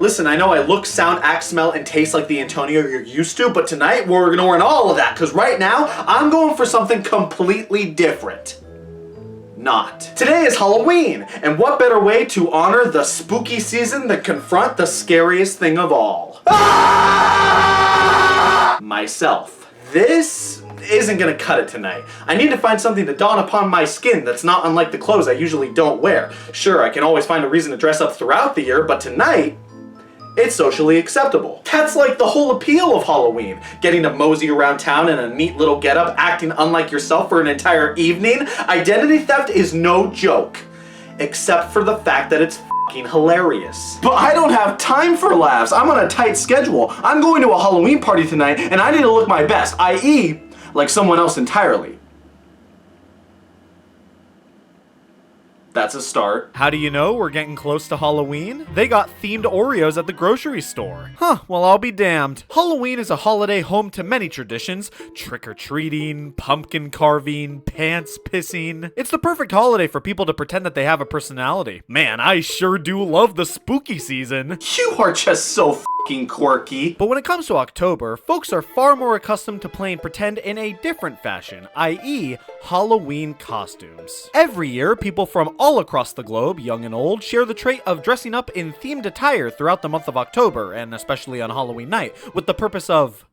Listen, I know I look, sound, act, smell, and taste like the Antonio you're used to, but tonight we're ignoring all of that, because right now, I'm going for something completely different. Not. Today is Halloween, and what better way to honor the spooky season than confront the scariest thing of all? Myself. This isn't gonna cut it tonight. I need to find something to don upon my skin that's not unlike the clothes I usually don't wear. Sure, I can always find a reason to dress up throughout the year, but tonight, it's socially acceptable. That's like the whole appeal of Halloween. Getting to mosey around town in a neat little getup, acting unlike yourself for an entire evening. Identity theft is no joke. Except for the fact that it's fucking hilarious. But I don't have time for laughs. I'm on a tight schedule. I'm going to a Halloween party tonight and I need to look my best, i.e., like someone else entirely. That's a start. How do you know we're getting close to Halloween? They got themed Oreos at the grocery store. Huh, well I'll be damned. Halloween is a holiday home to many traditions. Trick-or-treating, pumpkin carving, pants pissing. It's the perfect holiday for people to pretend that they have a personality. Man, I sure do love the spooky season. You are just so fucking quirky. But when it comes to October, folks are far more accustomed to playing pretend in a different fashion, i.e. Halloween costumes. Every year, people from all across the globe, young and old, share the trait of dressing up in themed attire throughout the month of October, and especially on Halloween night, with the purpose of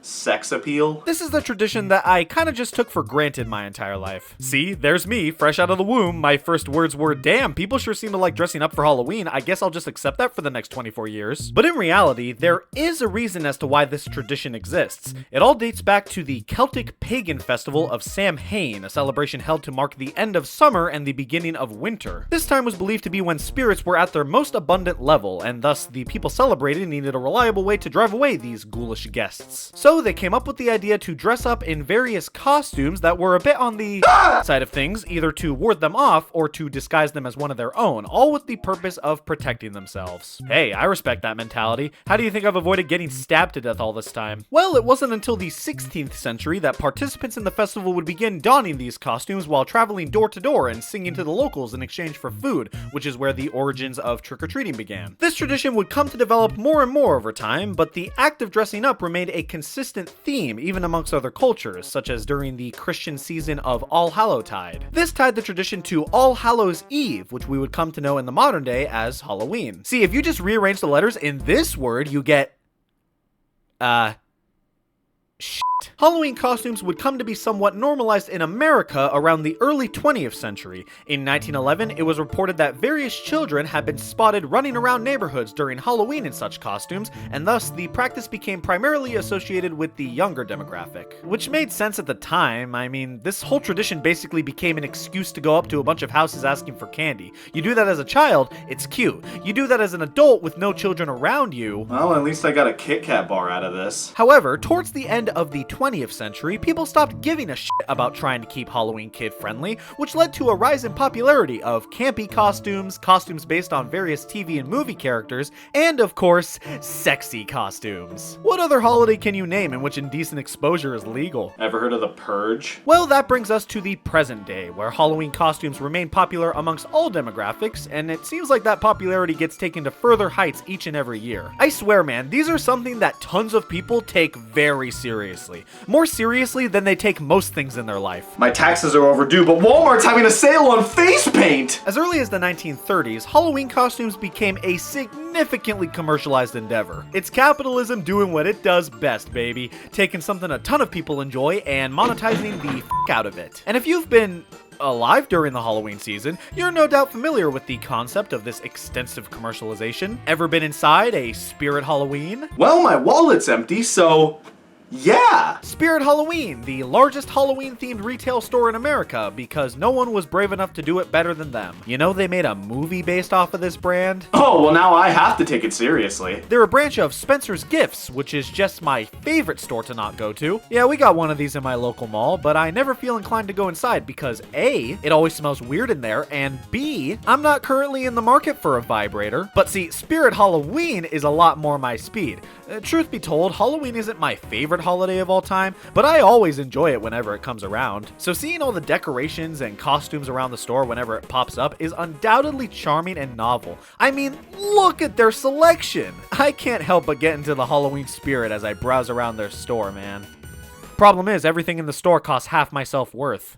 sex appeal? This is the tradition that I kinda just took for granted my entire life. See, there's me, fresh out of the womb. My first words were, damn, people sure seem to like dressing up for Halloween. I guess I'll just accept that for the next 24 years. But in reality, there is a reason as to why this tradition exists. It all dates back to the Celtic pagan festival of Samhain, a celebration held to mark the end of summer and the beginning of winter. This time was believed to be when spirits were at their most abundant level, and thus the people celebrating needed a reliable way to drive away these ghoulish guests. So they came up with the idea to dress up in various costumes that were a bit on the side of things, either to ward them off or to disguise them as one of their own, all with the purpose of protecting themselves. Hey, I respect that mentality. How do you think I've avoided getting stabbed to death all this time? Well, it wasn't until the 16th century that participants in the festival would begin donning these costumes while traveling door to door and singing to the locals in exchange for food, which is where the origins of trick-or-treating began. This tradition would come to develop more and more over time, but the act of dressing up remained a consistent theme even amongst other cultures, such as during the Christian season of All-Hallowtide. This tied the tradition to All Hallows Eve, which we would come to know in the modern day as Halloween. See, if you just rearrange the letters in this word, you get shit. Halloween costumes would come to be somewhat normalized in America around the early 20th century. In 1911, it was reported that various children had been spotted running around neighborhoods during Halloween in such costumes, and thus the practice became primarily associated with the younger demographic. Which made sense at the time. I mean, this whole tradition basically became an excuse to go up to a bunch of houses asking for candy. You do that as a child, it's cute. You do that as an adult with no children around you. Well, at least I got a Kit Kat bar out of this. However, towards the end of the 20th century, people stopped giving a shit about trying to keep Halloween kid-friendly, which led to a rise in popularity of campy costumes, costumes based on various TV and movie characters, and of course, sexy costumes. What other holiday can you name in which indecent exposure is legal? Ever heard of the Purge? Well, that brings us to the present day, where Halloween costumes remain popular amongst all demographics, and it seems like that popularity gets taken to further heights each and every year. I swear, man, these are something that tons of people take very seriously. More seriously than they take most things in their life. My taxes are overdue, but Walmart's having a sale on face paint! As early as the 1930s, Halloween costumes became a significantly commercialized endeavor. It's capitalism doing what it does best, baby. Taking something a ton of people enjoy and monetizing the f*** out of it. And if you've been alive during the Halloween season, you're no doubt familiar with the concept of this extensive commercialization. Ever been inside a Spirit Halloween? Well, my wallet's empty, so yeah! Spirit Halloween, the largest Halloween-themed retail store in America, because no one was brave enough to do it better than them. You know they made a movie based off of this brand? Oh, well now I have to take it seriously. They're a branch of Spencer's Gifts, which is just my favorite store to not go to. Yeah, we got one of these in my local mall, but I never feel inclined to go inside because A, it always smells weird in there, and B, I'm not currently in the market for a vibrator. But see, Spirit Halloween is a lot more my speed. Truth be told, Halloween isn't my favorite favorite holiday of all time, but I always enjoy it whenever it comes around. So seeing all the decorations and costumes around the store whenever it pops up is undoubtedly charming and novel. I mean, look at their selection! I can't help but get into the Halloween spirit as I browse around their store, man. Problem is, everything in the store costs half my self-worth.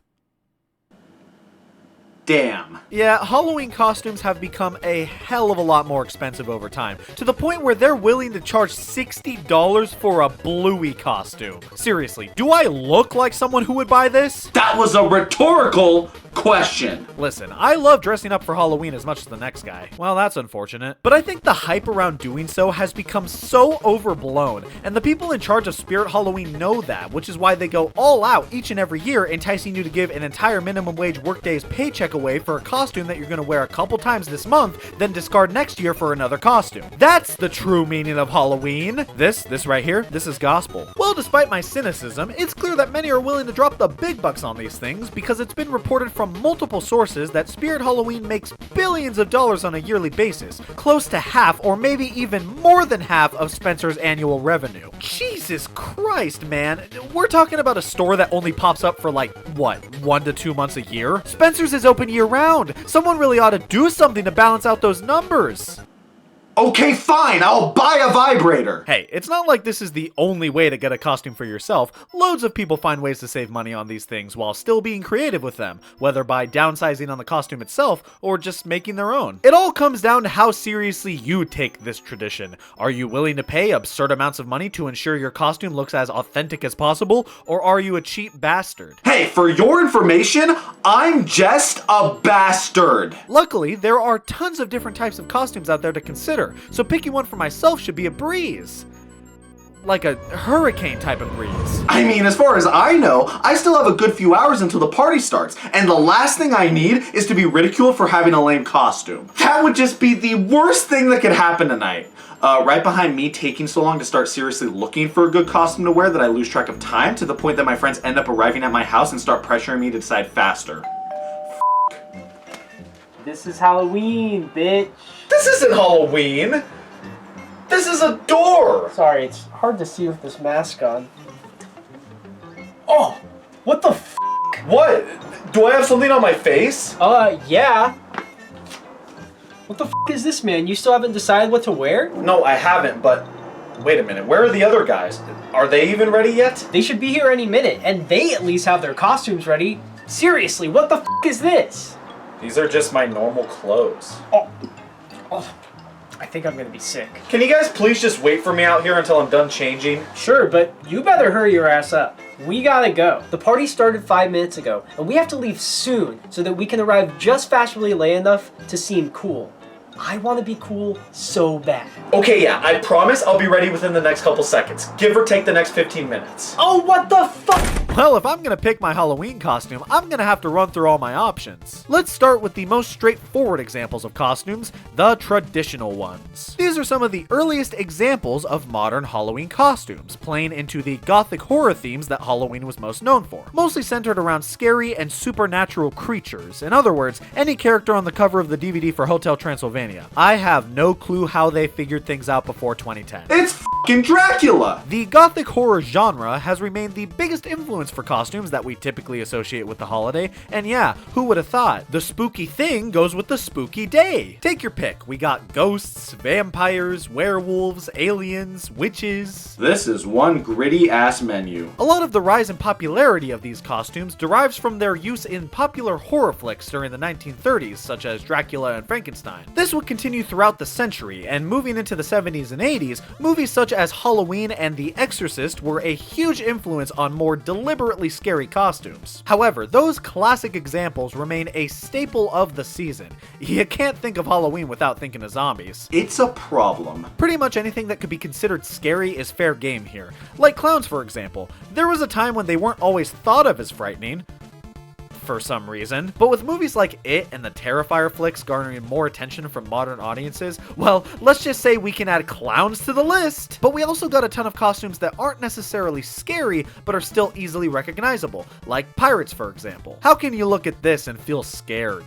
Damn. Yeah, Halloween costumes have become a hell of a lot more expensive over time, to the point where they're willing to charge $60 for a Bluey costume. Seriously, do I look like someone who would buy this? That was a rhetorical question. Listen, I love dressing up for Halloween as much as the next guy. Well, that's unfortunate. But I think the hype around doing so has become so overblown, and the people in charge of Spirit Halloween know that, which is why they go all out each and every year, enticing you to give an entire minimum wage workday's paycheck away for a costume that you're gonna wear a couple times this month, then discard next year for another costume. That's the true meaning of Halloween. This right here, this is gospel. Well, despite my cynicism, it's clear that many are willing to drop the big bucks on these things because it's been reported from multiple sources that Spirit Halloween makes billions of dollars on a yearly basis, close to half or maybe even more than half of Spencer's annual revenue. Jesus Christ, man. We're talking about a store that only pops up for like, what, 1 to 2 months a year? Spencer's is open year-round. Someone really ought to do something to balance out those numbers. Okay, fine, I'll buy a vibrator. Hey, it's not like this is the only way to get a costume for yourself. Loads of people find ways to save money on these things while still being creative with them, whether by downsizing on the costume itself or just making their own. It all comes down to how seriously you take this tradition. Are you willing to pay absurd amounts of money to ensure your costume looks as authentic as possible, or are you a cheap bastard? Hey, for your information, I'm just a bastard. Luckily, there are tons of different types of costumes out there to consider, so picking one for myself should be a breeze. Like a hurricane type of breeze. I mean, as far as I know, I still have a good few hours until the party starts, and the last thing I need is to be ridiculed for having a lame costume. That would just be the worst thing that could happen tonight. Right behind me taking so long to start seriously looking for a good costume to wear that I lose track of time to the point that my friends end up arriving at my house and start pressuring me to decide faster. This is Halloween, bitch. This isn't Halloween! This is a door! Sorry, it's hard to see with this mask on. Oh, what the f***? What? Do I have something on my face? Yeah. What the f*** is this, man? You still haven't decided what to wear? No, I haven't, but wait a minute. Where are the other guys? Are they even ready yet? They should be here any minute, and they at least have their costumes ready. Seriously, what the f*** is this? These are just my normal clothes. Oh, I think I'm gonna be sick. Can you guys please just wait for me out here until I'm done changing? Sure, but you better hurry your ass up. We gotta go. The party started 5 minutes ago, and we have to leave soon so that we can arrive just fashionably late enough to seem cool. I want to be cool so bad. Okay, yeah, I promise I'll be ready within the next couple seconds. Give or take the next 15 minutes. Oh, what the fuck? Well, if I'm gonna pick my Halloween costume, I'm gonna have to run through all my options. Let's start with the most straightforward examples of costumes, the traditional ones. These are some of the earliest examples of modern Halloween costumes, playing into the gothic horror themes that Halloween was most known for, mostly centered around scary and supernatural creatures. In other words, any character on the cover of the DVD for Hotel Transylvania. I have no clue how they figured things out before 2010. It's f***ing Dracula! The gothic horror genre has remained the biggest influence for costumes that we typically associate with the holiday, and yeah, who would have thought? The spooky thing goes with the spooky day. Take your pick. We got ghosts, vampires, werewolves, aliens, witches. This is one gritty ass menu. A lot of the rise in popularity of these costumes derives from their use in popular horror flicks during the 1930s, such as Dracula and Frankenstein. This would continue throughout the century, and moving into the 70s and 80s, movies such as Halloween and The Exorcist were a huge influence on more deliberately scary costumes. However, those classic examples remain a staple of the season. You can't think of Halloween without thinking of zombies. It's a problem. Pretty much anything that could be considered scary is fair game here. Like clowns, for example. There was a time when they weren't always thought of as frightening, for some reason. But with movies like It and the Terrifier flicks garnering more attention from modern audiences, well, let's just say we can add clowns to the list. But we also got a ton of costumes that aren't necessarily scary, but are still easily recognizable, like pirates, for example. How can you look at this and feel scared?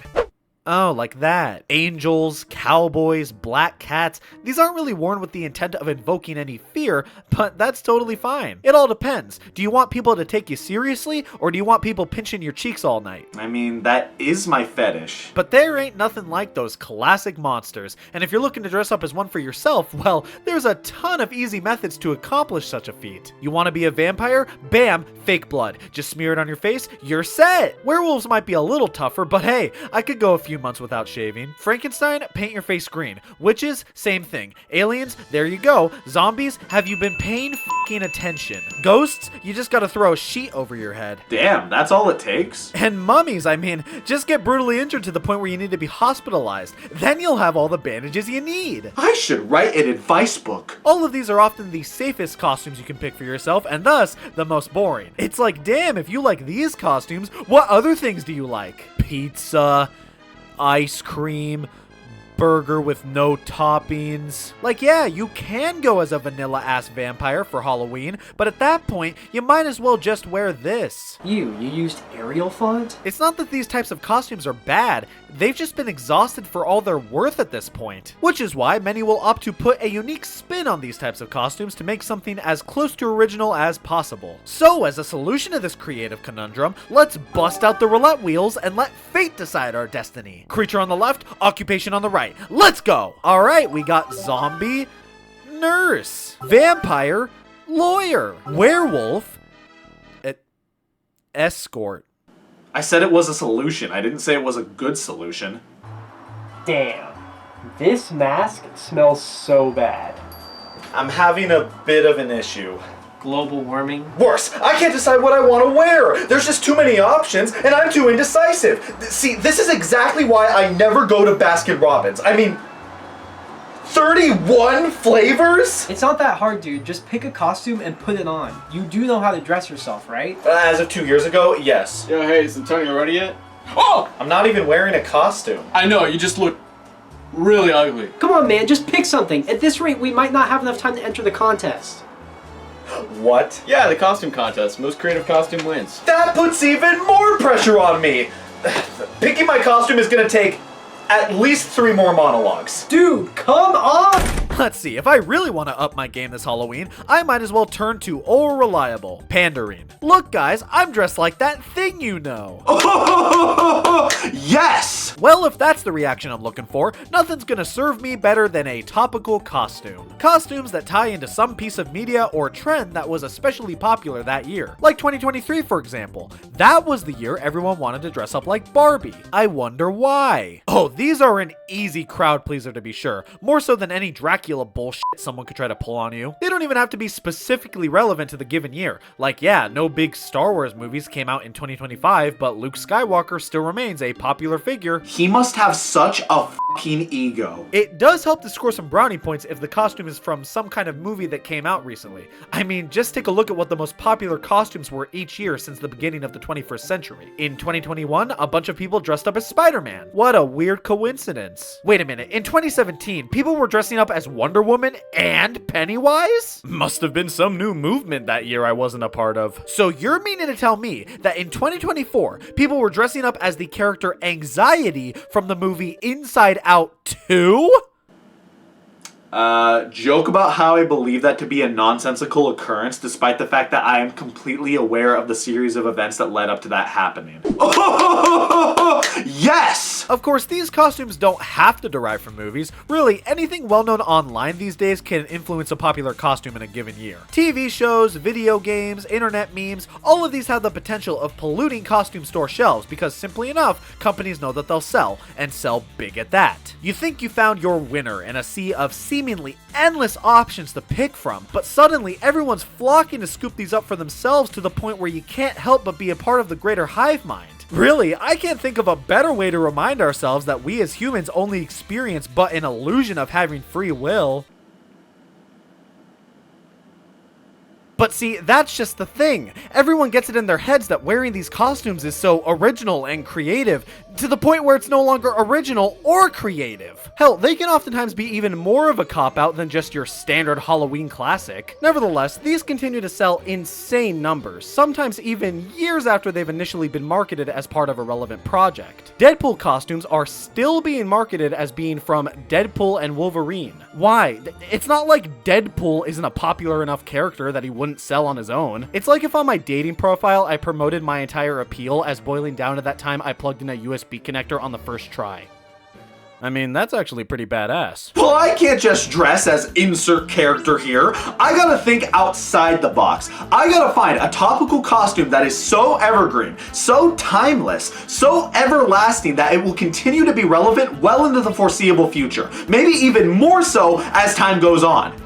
Oh, like that. Angels, cowboys, black cats. These aren't really worn with the intent of invoking any fear, but that's totally fine. It all depends. Do you want people to take you seriously, or do you want people pinching your cheeks all night? I mean, that is my fetish. But there ain't nothing like those classic monsters, and if you're looking to dress up as one for yourself, well, there's a ton of easy methods to accomplish such a feat. You want to be a vampire? Bam, fake blood. Just smear it on your face, you're set! Werewolves might be a little tougher, but hey, I could go a few months without shaving. Frankenstein, paint your face green. Witches, same thing. Aliens, there you go. Zombies, have you been paying f***ing attention? Ghosts, you just gotta throw a sheet over your head. Damn, that's all it takes? And mummies, I mean, just get brutally injured to the point where you need to be hospitalized. Then you'll have all the bandages you need. I should write an advice book. All of these are often the safest costumes you can pick for yourself, and thus, the most boring. It's like, damn, if you like these costumes, what other things do you like? Pizza, ice cream, burger with no toppings. Like, yeah, you can go as a vanilla-ass vampire for Halloween, but at that point, you might as well just wear this. You used Arial font? It's not that these types of costumes are bad, they've just been exhausted for all they're worth at this point. Which is why many will opt to put a unique spin on these types of costumes to make something as close to original as possible. So, as a solution to this creative conundrum, let's bust out the roulette wheels and let fate decide our destiny. Creature on the left, occupation on the right. Let's go! Alright, we got zombie, nurse, vampire, lawyer, werewolf, escort. I said it was a solution. I didn't say it was a good solution. Damn. This mask smells so bad. I'm having a bit of an issue. Global warming? Worse, I can't decide what I want to wear. There's just too many options, and I'm too indecisive. See, this is exactly why I never go to Baskin Robbins. I mean, 31 flavors? It's not that hard, dude. Just pick a costume and put it on. You do know how to dress yourself, right? As of 2 years ago, yes. Yo, hey, is Antonio ready yet? Oh! I'm not even wearing a costume. I know, you just look really ugly. Come on, man, just pick something. At this rate, we might not have enough time to enter the contest. What? Yeah, the costume contest. Most creative costume wins. That puts even more pressure on me. Picking my costume is gonna take at least 3 more monologues. Dude, come on! Let's see, if I really want to up my game this Halloween, I might as well turn to old reliable, pandering. Look guys, I'm dressed like that thing you know. Yes! Well, if that's the reaction I'm looking for, nothing's gonna serve me better than a topical costume. Costumes that tie into some piece of media or trend that was especially popular that year. Like 2023, for example. That was the year everyone wanted to dress up like Barbie. I wonder why. Oh, these are an easy crowd pleaser to be sure. More so than any Dracula bullshit someone could try to pull on you. They don't even have to be specifically relevant to the given year. Like, yeah, no big Star Wars movies came out in 2025, but Luke Skywalker still remains a popular figure. He must have such a fucking ego. It does help to score some brownie points if the costume is from some kind of movie that came out recently. I mean, just take a look at what the most popular costumes were each year since the beginning of the 21st century. In 2021, a bunch of people dressed up as Spider-Man. What a weird coincidence. Wait a minute, in 2017, people were dressing up as Wonder Woman and Pennywise? Must have been some new movement that year I wasn't a part of. So you're meaning to tell me that in 2024, people were dressing up as the character Anxiety from the movie Inside Out 2? Joke about how I believe that to be a nonsensical occurrence, despite the fact that I am completely aware of the series of events that led up to that happening. Yes! Of course, these costumes don't have to derive from movies. Really, anything well-known online these days can influence a popular costume in a given year. TV shows, video games, internet memes, all of these have the potential of polluting costume store shelves because simply enough, companies know that they'll sell, and sell big at that. You think you found your winner in a sea of seemingly endless options to pick from, but suddenly everyone's flocking to scoop these up for themselves to the point where you can't help but be a part of the greater hive mind. Really, I can't think of a better way to remind ourselves that we as humans only experience but an illusion of having free will. But see, that's just the thing. Everyone gets it in their heads that wearing these costumes is so original and creative, to the point where it's no longer original or creative. Hell, they can oftentimes be even more of a cop-out than just your standard Halloween classic. Nevertheless, these continue to sell insane numbers, sometimes even years after they've initially been marketed as part of a relevant project. Deadpool costumes are still being marketed as being from Deadpool and Wolverine. Why? It's not like Deadpool isn't a popular enough character that he wouldn't sell on his own. It's like if on my dating profile I promoted my entire appeal as boiling down to that time I plugged in a USB connector on the first try. I mean, that's actually pretty badass. Well, I can't just dress as insert character here. I gotta think outside the box. I gotta find a topical costume that is so evergreen, so timeless, so everlasting that it will continue to be relevant well into the foreseeable future. Maybe even more so as time goes on.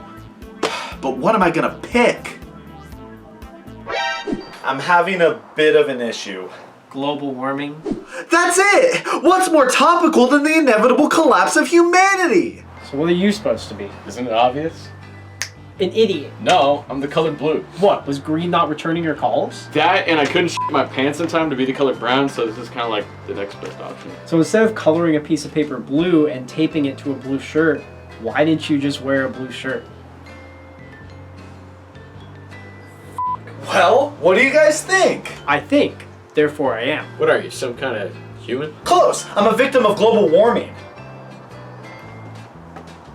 But what am I gonna pick? I'm having a bit of an issue. Global warming. That's it! What's more topical than the inevitable collapse of humanity? So what are you supposed to be? Isn't it obvious? An idiot. No, I'm the color blue. What, was green not returning your calls? That, and I couldn't shit my pants in time to be the color brown, so this is kind of like the next best option. So instead of coloring a piece of paper blue and taping it to a blue shirt, why didn't you just wear a blue shirt? Well, what do you guys think? I think, therefore I am. What are you, some kind of human? Close. I'm a victim of global warming.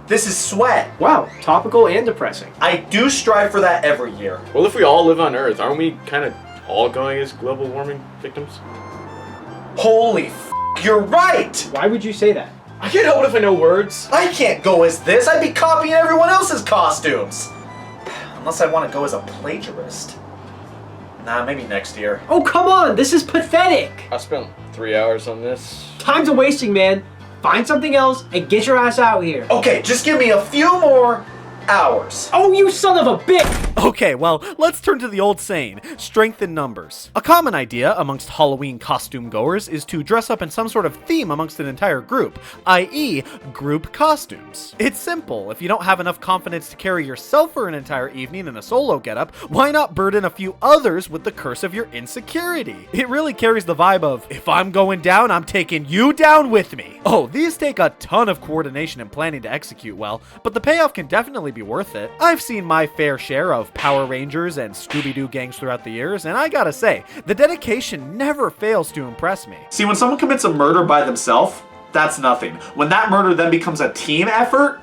This is sweat. Wow, topical and depressing. I do strive for that every year. Well, if we all live on Earth, aren't we kind of all going as global warming victims? Holy f***, you're right! Why would you say that? I can't help it if I know words. I can't go as this. I'd be copying everyone else's costumes. Unless I want to go as a plagiarist. Nah, maybe next year. Oh, come on, this is pathetic. I spent 3 hours on this. Time's a wasting, man. Find something else and get your ass out here. Okay, just give me a few more hours. Oh, you son of a bitch! Okay, well, let's turn to the old saying, strength in numbers. A common idea amongst Halloween costume goers is to dress up in some sort of theme amongst an entire group, i.e. group costumes. It's simple. If you don't have enough confidence to carry yourself for an entire evening in a solo getup, why not burden a few others with the curse of your insecurity? It really carries the vibe of, if I'm going down, I'm taking you down with me. Oh, these take a ton of coordination and planning to execute well, but the payoff can definitely be worth it. I've seen my fair share of Power Rangers and Scooby-Doo gangs throughout the years, and I gotta say, the dedication never fails to impress me. See, when someone commits a murder by themselves, that's nothing. When that murder then becomes a team effort,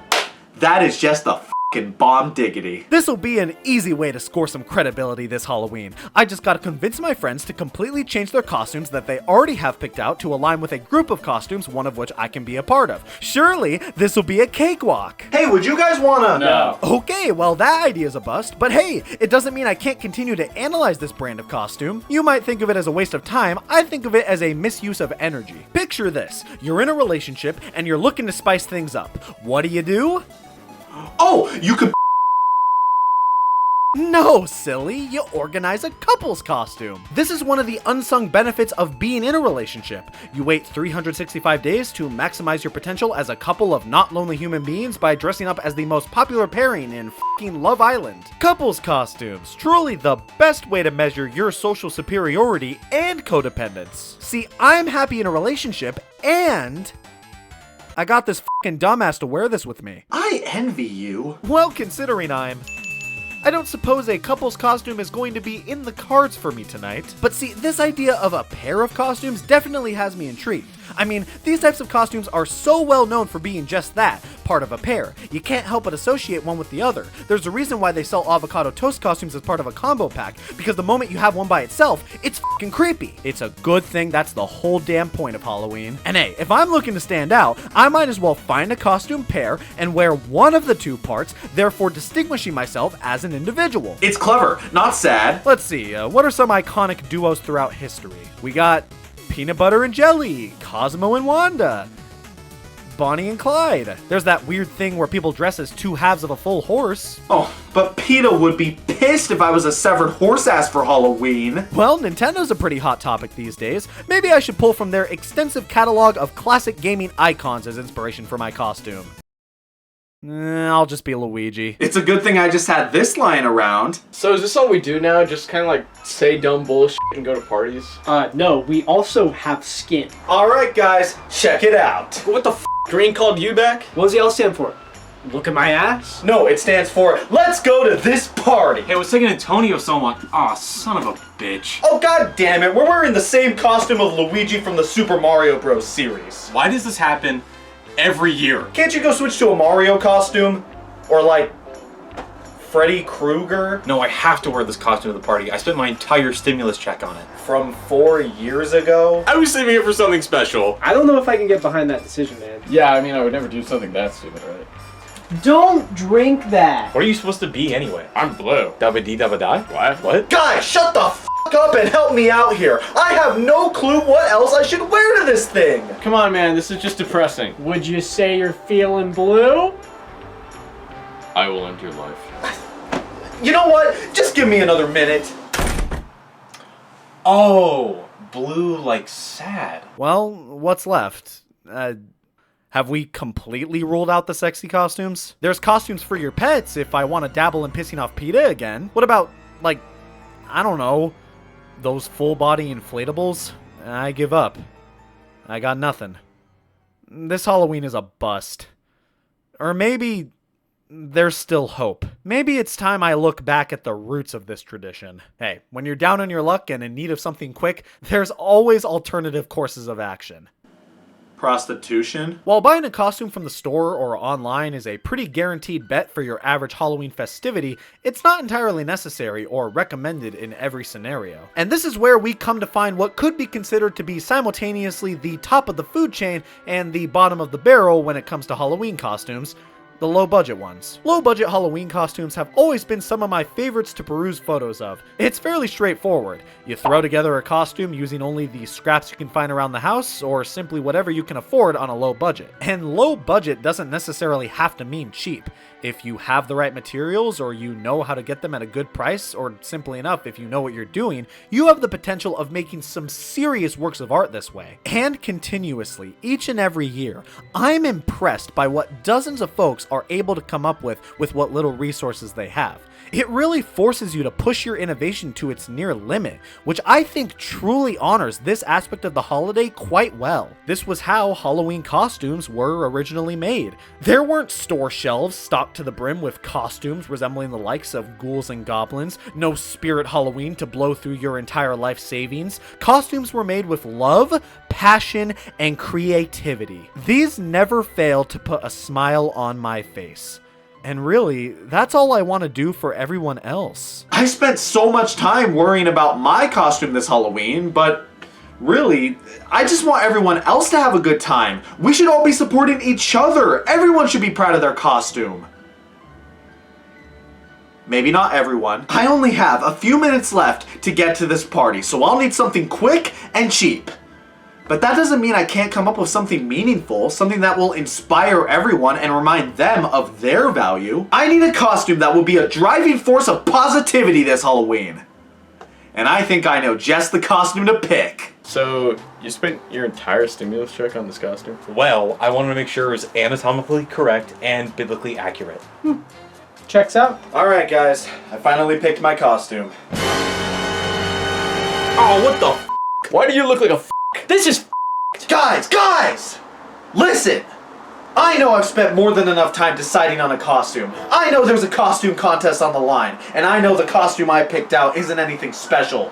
that is just a f***ing bomb diggity. This'll be an easy way to score some credibility this Halloween. I just gotta convince my friends to completely change their costumes that they already have picked out to align with a group of costumes, one of which I can be a part of. Surely, this'll be a cakewalk. Hey, would you guys wanna... No. Okay, well that idea's a bust, but hey, it doesn't mean I can't continue to analyze this brand of costume. You might think of it as a waste of time, I think of it as a misuse of energy. Picture this, you're in a relationship and you're looking to spice things up. What do? Oh, you could... No, silly, you organize a couple's costume. This is one of the unsung benefits of being in a relationship. You wait 365 days to maximize your potential as a couple of not lonely human beings by dressing up as the most popular pairing in f***ing Love Island. Couples costumes, truly the best way to measure your social superiority and codependence. See, I'm happy in a relationship and I got this f***ing dumbass to wear this with me. I envy you. Well, considering I don't suppose a couple's costume is going to be in the cards for me tonight. But see, this idea of a pair of costumes definitely has me intrigued. I mean, these types of costumes are so well known for being just that, part of a pair. You can't help but associate one with the other. There's a reason why they sell avocado toast costumes as part of a combo pack, because the moment you have one by itself, it's f***ing creepy. It's a good thing that's the whole damn point of Halloween. And hey, if I'm looking to stand out, I might as well find a costume pair and wear one of the two parts, therefore distinguishing myself as an individual. It's clever, not sad. Let's see, what are some iconic duos throughout history? We got Peanut Butter and Jelly, Cosmo and Wanda, Bonnie and Clyde. There's that weird thing where people dress as two halves of a full horse. Oh, but PETA would be pissed if I was a severed horse ass for Halloween. Well, Nintendo's a pretty hot topic these days. Maybe I should pull from their extensive catalog of classic gaming icons as inspiration for my costume. I'll just be Luigi. It's a good thing I just had this lying around. So is this all we do now? Just kind of like say dumb bullshit and go to parties? No, we also have skin. Alright guys, check it out. What the f***? Green called you back? What does the L stand for? Look at my ass? No, it stands for, let's go to this party. Hey, I was thinking Antonio someone. Aw, son of a bitch. Oh god damn it, we're wearing the same costume of Luigi from the Super Mario Bros. Series. Why does this happen every year? Can't you go switch to a Mario costume? Or like, Freddy Krueger? No, I have to wear this costume to the party. I spent my entire stimulus check on it. From 4 years ago? I was saving it for something special. I don't know if I can get behind that decision, man. Yeah, I mean, I would never do something that stupid, right? Don't drink that! What are you supposed to be anyway? I'm blue. Dabba-dee dabba-die? What? Guys, shut the f up and help me out here. I have no clue what else I should wear to this thing. Come on, man, this is just depressing. Would you say you're feeling blue? I will end your life. You know what? Just give me another minute. Oh, blue like sad. Well, what's left? Have we completely ruled out the sexy costumes? There's costumes for your pets if I want to dabble in pissing off PETA again. What about, like, I don't know, those full-body inflatables? I give up. I got nothing. This Halloween is a bust. Or maybe there's still hope. Maybe it's time I look back at the roots of this tradition. Hey, when you're down on your luck and in need of something quick, there's always alternative courses of action. Prostitution? While buying a costume from the store or online is a pretty guaranteed bet for your average Halloween festivity, it's not entirely necessary or recommended in every scenario. And this is where we come to find what could be considered to be simultaneously the top of the food chain and the bottom of the barrel when it comes to Halloween costumes. The low-budget ones. Low-budget Halloween costumes have always been some of my favorites to peruse photos of. It's fairly straightforward. You throw together a costume using only the scraps you can find around the house, or simply whatever you can afford on a low budget. And low budget doesn't necessarily have to mean cheap. If you have the right materials, or you know how to get them at a good price, or simply enough, if you know what you're doing, you have the potential of making some serious works of art this way. And continuously, each and every year, I'm impressed by what dozens of folks are able to come up with what little resources they have. It really forces you to push your innovation to its near limit, which I think truly honors this aspect of the holiday quite well. This was how Halloween costumes were originally made. There weren't store shelves stocked to the brim with costumes resembling the likes of ghouls and goblins, no Spirit Halloween to blow through your entire life savings. Costumes were made with love, passion, and creativity. These never fail to put a smile on my face. And really, that's all I want to do for everyone else. I spent so much time worrying about my costume this Halloween, but really, I just want everyone else to have a good time. We should all be supporting each other. Everyone should be proud of their costume. Maybe not everyone. I only have a few minutes left to get to this party, so I'll need something quick and cheap. But that doesn't mean I can't come up with something meaningful, something that will inspire everyone and remind them of their value. I need a costume that will be a driving force of positivity this Halloween. And I think I know just the costume to pick. So, you spent your entire stimulus check on this costume? Well, I wanted to make sure it was anatomically correct and biblically accurate. Checks out. Alright guys, I finally picked my costume. Oh, what the f***? Why do you look like a This is Guys! Listen! I know I've spent more than enough time deciding on a costume. I know there's a costume contest on the line, and I know the costume I picked out isn't anything special.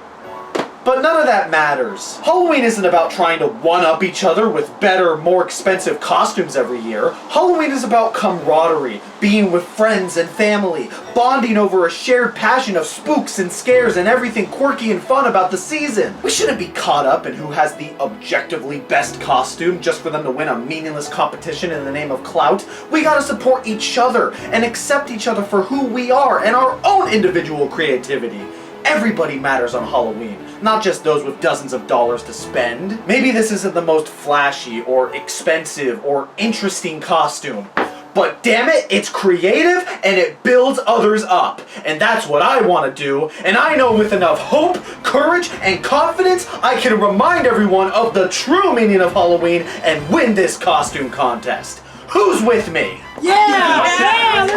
But none of that matters. Halloween isn't about trying to one-up each other with better, more expensive costumes every year. Halloween is about camaraderie, being with friends and family, bonding over a shared passion of spooks and scares and everything quirky and fun about the season. We shouldn't be caught up in who has the objectively best costume just for them to win a meaningless competition in the name of clout. We gotta support each other and accept each other for who we are and our own individual creativity. Everybody matters on Halloween, not just those with dozens of dollars to spend. Maybe this isn't the most flashy or expensive or interesting costume, but damn it, it's creative and it builds others up. And that's what I want to do, and I know with enough hope, courage, and confidence, I can remind everyone of the true meaning of Halloween and win this costume contest. Who's with me? Yeah, let's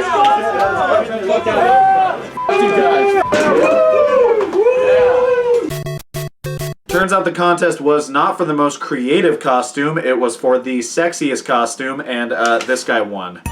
Turns out the contest was not for the most creative costume, it was for the sexiest costume, and this guy won.